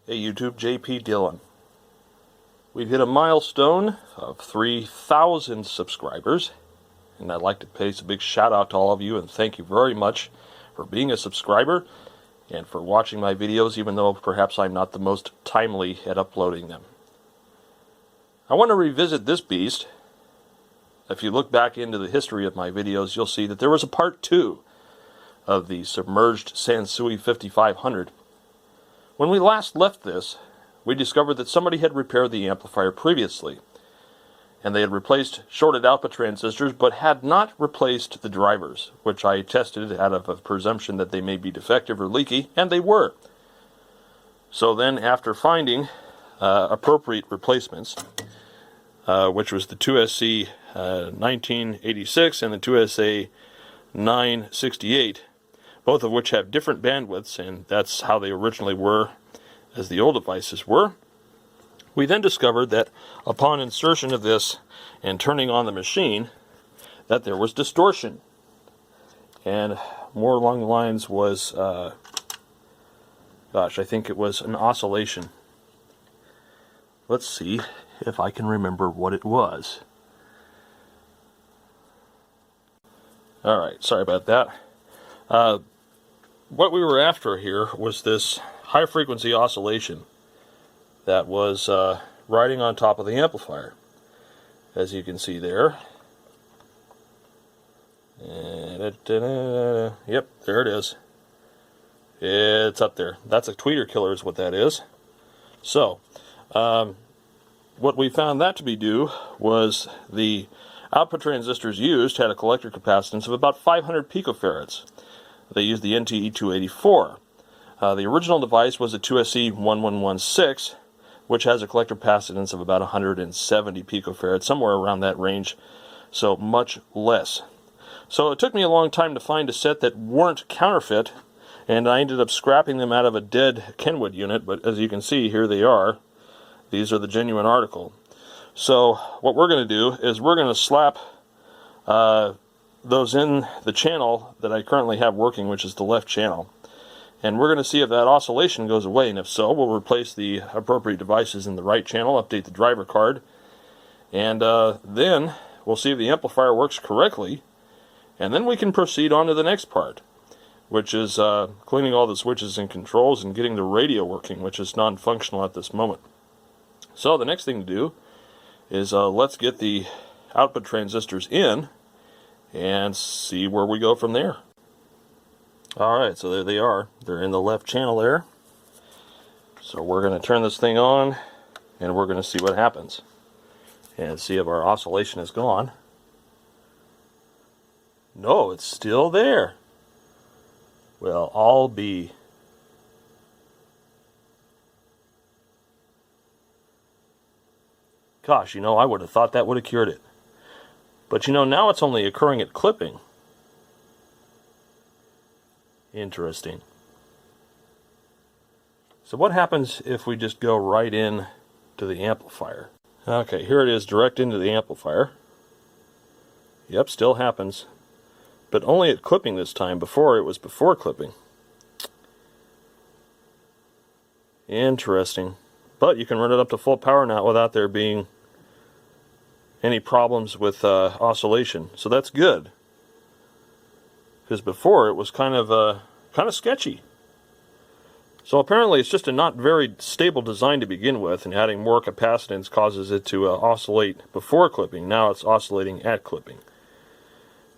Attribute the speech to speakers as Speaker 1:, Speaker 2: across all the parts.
Speaker 1: Hey YouTube, JP Dillon. We've hit a milestone of 3,000 subscribers, and I'd like to pay a big shout out to all of you and thank you very much for being a subscriber and for watching my videos, even though perhaps I'm not the most timely at uploading them. I want to revisit this beast. If you look back into the history of my videos, you'll see that there was a part 2 of the submerged Sanusi 5500. When we last left this, we discovered that somebody had repaired the amplifier previously, and they had replaced shorted output transistors, but had not replaced the drivers, which I tested out of a presumption that they may be defective or leaky, and they were. So then, after finding appropriate replacements, which was the 2SC 1986 and the 2SA 968, both of which have different bandwidths, and that's how they originally were as the old devices were. We then discovered that upon insertion of this and turning on the machine, that there was distortion. And more along the lines was, I think it was an oscillation. Let's see if I can remember what it was. Alright, sorry about that. What we were after here was this high frequency oscillation that was riding on top of the amplifier, as you can see there. And yep, there it is. It's up there. That's a tweeter killer is what that is. So what we found that to be due was the output transistors used had a collector capacitance of about 500 picofarads. They used the NTE284. The original device was a 2SE1116, which has a collector capacitance of about 170 picofarads, somewhere around that range, so much less. So it took me a long time to find a set that weren't counterfeit, and I ended up scrapping them out of a dead Kenwood unit, but as you can see, here they are. These are the genuine article. So what we're going to do is we're going to slap those in the channel that I currently have working, which is the left channel. And we're going to see if that oscillation goes away, and if so, we'll replace the appropriate devices in the right channel, update the driver card, and then we'll see if the amplifier works correctly, and then we can proceed on to the next part, which is cleaning all the switches and controls and getting the radio working, which is non-functional at this moment. So the next thing to do is let's get the output transistors in and see where we go from there. Alright, so there they are. They're in the left channel there. So we're going to turn this thing on and we're going to see what happens and see if our oscillation is gone. No, it's still there. Well, I'll be. Gosh, I would have thought that would have cured it. But now it's only occurring at clipping. Interesting. So what happens if we just go right in to the amplifier? Okay, here it is, direct into the amplifier. Yep, still happens. But only at clipping this time. Before, it was before clipping. Interesting. But you can run it up to full power now without there being any problems with oscillation. So that's good. Because before it was kind of sketchy. So apparently it's just a not very stable design to begin with, and adding more capacitance causes it to oscillate before clipping. Now it's oscillating at clipping.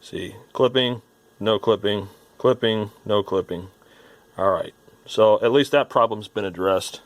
Speaker 1: See, clipping, no clipping, clipping, no clipping. Alright, so at least that problem's been addressed.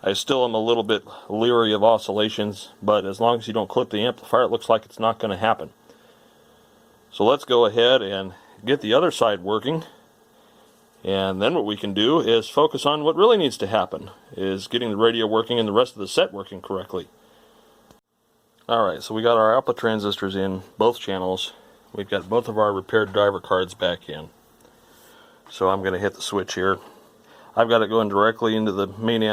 Speaker 1: I still am a little bit leery of oscillations, but as long as you don't clip the amplifier, it looks like it's not going to happen. So let's go ahead and get the other side working, and then what we can do is focus on what really needs to happen, is getting the radio working and the rest of the set working correctly. Alright, so we got our output transistors in both channels. We've got both of our repaired driver cards back in. So I'm going to hit the switch here. I've got it going directly into the main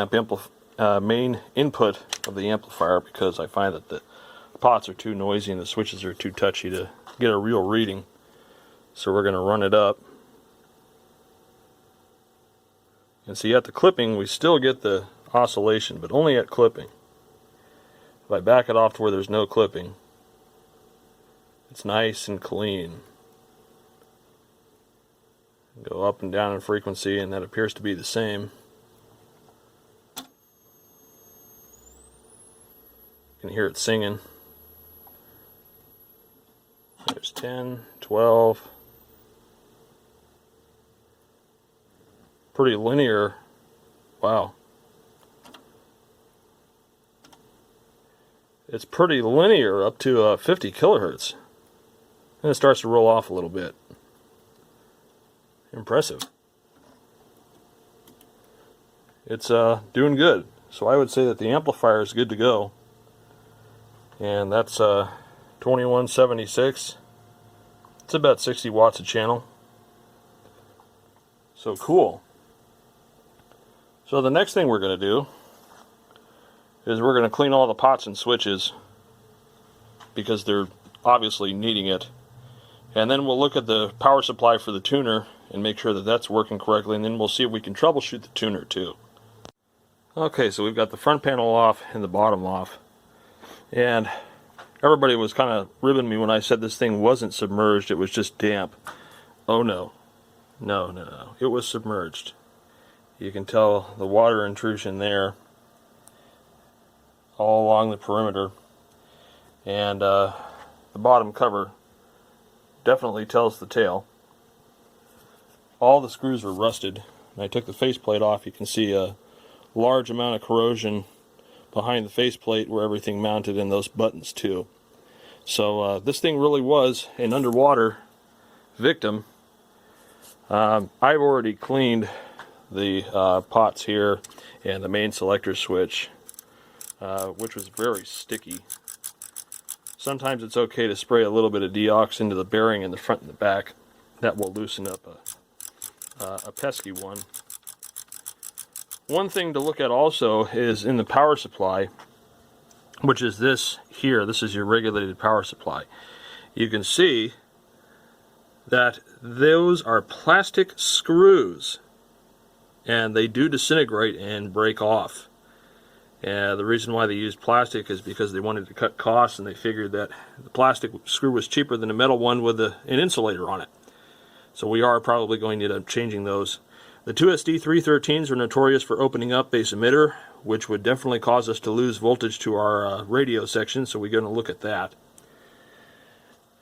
Speaker 1: input of the amplifier because I find that the pots are too noisy and the switches are too touchy to get a real reading. So we're going to run it up. And see, at the clipping we still get the oscillation, but only at clipping. If I back it off to where there's no clipping, it's nice and clean. Go up and down in frequency, and that appears to be the same. You can hear it singing. There's 10, 12. Pretty linear. Wow. It's pretty linear up to 50 kilohertz. And it starts to roll off a little bit. Impressive. It's doing good. So I would say that the amplifier is good to go. And that's 2176. It's about 60 watts a channel. So cool. So the next thing we're going to do is we're going to clean all the pots and switches because they're obviously needing it. And then we'll look at the power supply for the tuner and make sure that that's working correctly, and then we'll see if we can troubleshoot the tuner too. Okay, so we've got the front panel off and the bottom off. And everybody was kind of ribbing me when I said this thing wasn't submerged, it was just damp. Oh no. No. It was submerged. You can tell the water intrusion there all along the perimeter, and the bottom cover definitely tells the tale. All the screws were rusted. When I took the faceplate off, you can see a large amount of corrosion behind the faceplate where everything mounted, in those buttons too. So this thing really was an underwater victim. I've already cleaned the pots here and the main selector switch, which was very sticky. Sometimes it's okay to spray a little bit of deox into the bearing in the front and the back. That will loosen up a pesky one. One thing to look at also is in the power supply, which is this here. This is your regulated power supply. You can see that those are plastic screws, and they do disintegrate and break off. And the reason why they used plastic is because they wanted to cut costs, and they figured that the plastic screw was cheaper than a metal one with an insulator on it. So we are probably going to end up changing those. The 2SD313s are notorious for opening up base emitter, which would definitely cause us to lose voltage to our radio section, so we're going to look at that.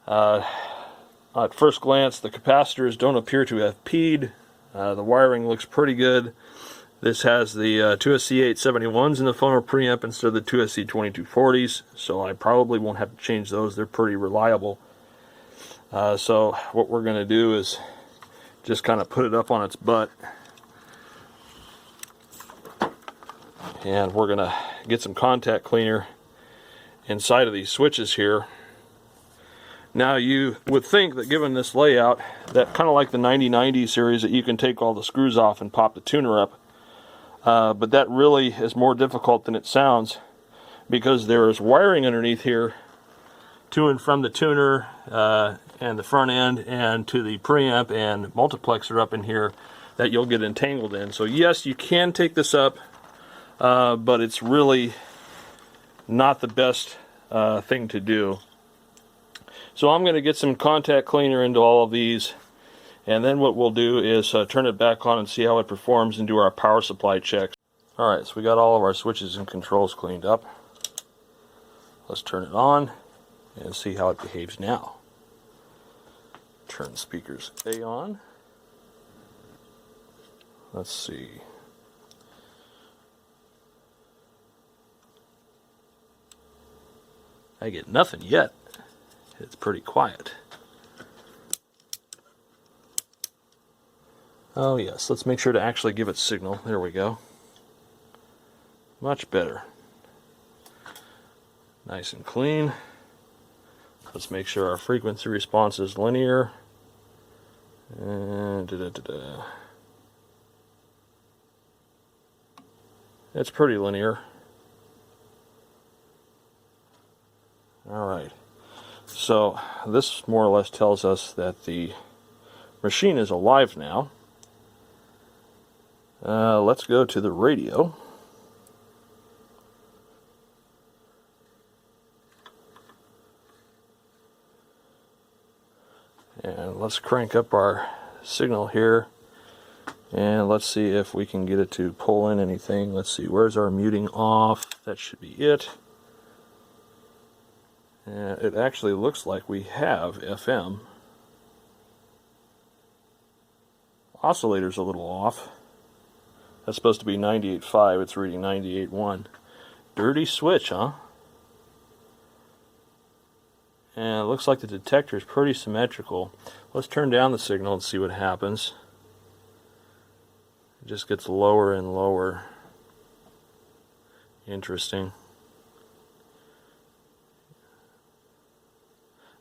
Speaker 1: At first glance, the capacitors don't appear to have peed. The wiring looks pretty good. This has the 2SC871s in the phono preamp instead of the 2SC2240s, so I probably won't have to change those. They're pretty reliable. So what we're going to do is just kind of put it up on its butt, and we're going to get some contact cleaner inside of these switches here. Now you would think that given this layout, that kind of like the 9090 series, that you can take all the screws off and pop the tuner up, but that really is more difficult than it sounds, because there is wiring underneath here to and from the tuner and the front end and to the preamp and multiplexer up in here that you'll get entangled in. So yes, you can take this up, but it's really not the best thing to do. So I'm going to get some contact cleaner into all of these, and then what we'll do is turn it back on and see how it performs and do our power supply checks. Alright, so we got all of our switches and controls cleaned up. Let's turn it on and see how it behaves now. Turn speakers A on. Let's see. I get nothing yet. It's pretty quiet. Oh yes, let's make sure to actually give it signal. There we go. Much better. Nice and clean. Let's make sure our frequency response is linear. And it's pretty linear. Alright. So this more or less tells us that the machine is alive now. Let's go to the radio. And let's crank up our signal here. And let's see if we can get it to pull in anything. Let's see, where's our muting off? That should be it. And it actually looks like we have FM. Oscillator's a little off. That's supposed to be 98.5, it's reading 98.1. Dirty switch, huh? And it looks like the detector is pretty symmetrical. Let's turn down the signal and see what happens. It just gets lower and lower. Interesting.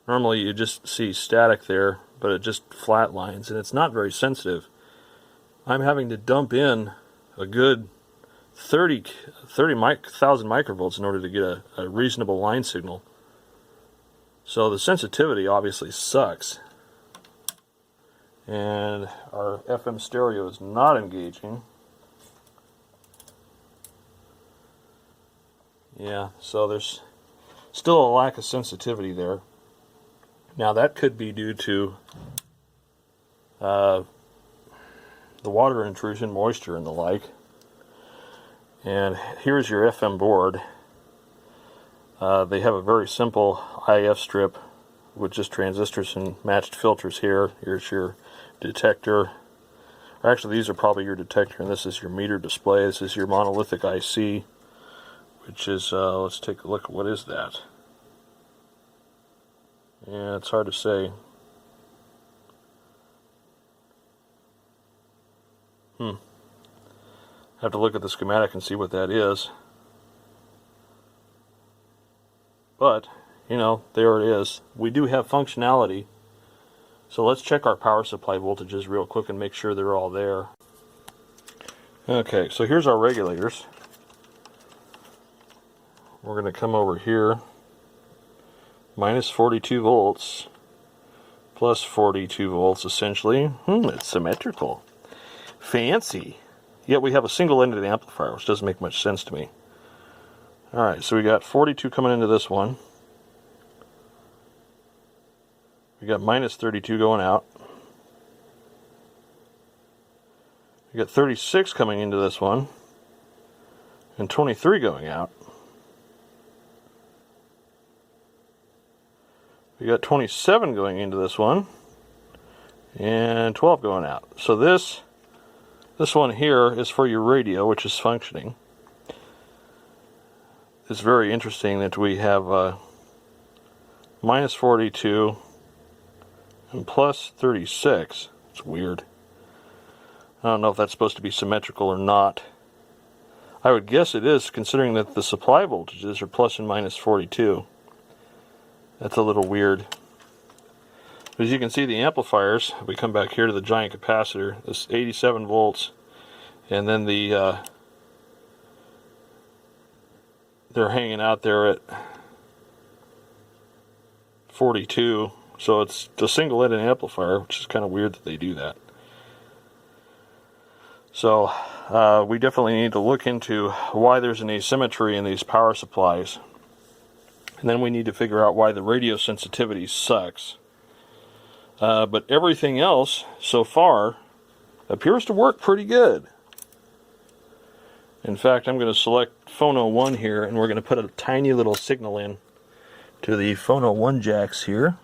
Speaker 1: Normally you just see static there, but it just flatlines, and it's not very sensitive. I'm having to dump in a good 30,000 microvolts in order to get a reasonable line signal. So the sensitivity obviously sucks. And our FM stereo is not engaging. Yeah, so there's still a lack of sensitivity there. Now that could be due to the water intrusion, moisture, and the like. And here's your FM board. They have a very simple IF strip with just transistors and matched filters here. Here's your detector. Actually, these are probably your detector, and this is your meter display. This is your monolithic IC, which is, let's take a look at what is that. Yeah, it's hard to say. Have to look at the schematic and see what that is. But, you know, there it is. We do have functionality. So let's check our power supply voltages real quick and make sure they're all there. Okay, so here's our regulators. We're going to come over here. Minus 42 volts. Plus 42 volts, essentially. It's symmetrical. Fancy. Yet we have a single-ended amplifier, which doesn't make much sense to me. Alright, so we got 42 coming into this one. We got minus 32 going out. We got 36 coming into this one. And 23 going out. We got 27 going into this one. And 12 going out. So this one here is for your radio, which is functioning. It's very interesting that we have minus 42 and plus 36. It's weird. I don't know if that's supposed to be symmetrical or not. I would guess it is, considering that the supply voltages are plus and minus 42. That's a little weird. As you can see, the amplifiers, if we come back here to the giant capacitor, this 87 volts, and then the they're hanging out there at 42, so it's a single-ended amplifier, which is kind of weird that they do that. So we definitely need to look into why there's an asymmetry in these power supplies, and then we need to figure out why the radio sensitivity sucks. But everything else so far appears to work pretty good. In fact, I'm going to select Phono 1 here, and we're going to put a tiny little signal in to the Phono 1 jacks here.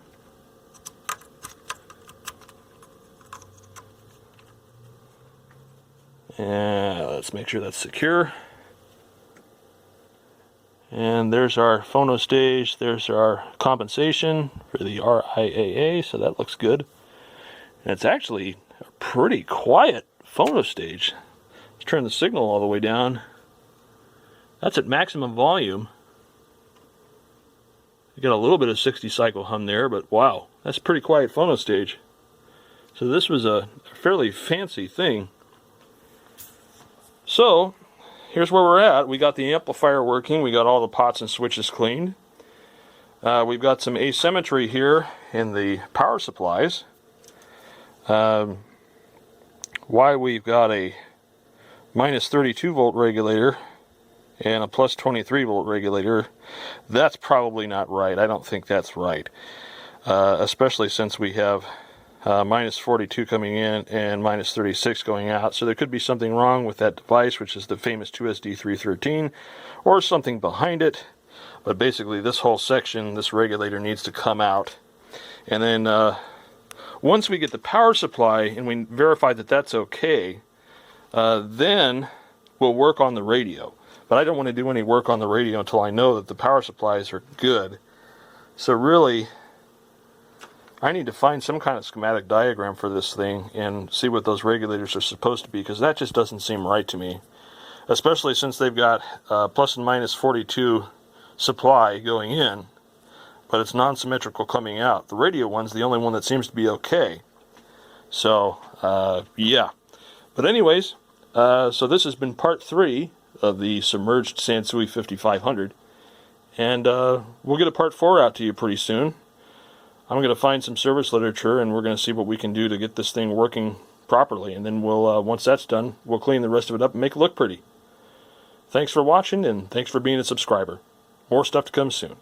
Speaker 1: And let's make sure that's secure. And there's our phono stage, there's our compensation for the RIAA, so that looks good. And it's actually a pretty quiet phono stage. Let's turn the signal all the way down. That's at maximum volume. You got a little bit of 60 cycle hum there, but wow, that's a pretty quiet phono stage. So this was a fairly fancy thing. So here's where we're at. We got the amplifier working. We got all the pots and switches cleaned. We've got some asymmetry here in the power supplies. Why we've got a minus 32 volt regulator and a plus 23 volt regulator, that's probably not right. I don't think that's right, especially since we have minus 42 coming in and minus 36 going out. So there could be something wrong with that device, which is the famous 2SD313, or something behind it. But basically this whole section, this regulator needs to come out. And then once we get the power supply and we verify that that's okay, then we'll work on the radio. But I don't want to do any work on the radio until I know that the power supplies are good. So really, I need to find some kind of schematic diagram for this thing and see what those regulators are supposed to be, because that just doesn't seem right to me. Especially since they've got plus and minus 42 supply going in, but it's non-symmetrical coming out. The radio one's the only one that seems to be okay. So, yeah. But anyways, so this has been part 3 of the submerged Sanusi 5500. And we'll get a part 4 out to you pretty soon. I'm going to find some service literature, and we're going to see what we can do to get this thing working properly. And then we'll, once that's done, we'll clean the rest of it up and make it look pretty. Thanks for watching, and thanks for being a subscriber. More stuff to come soon.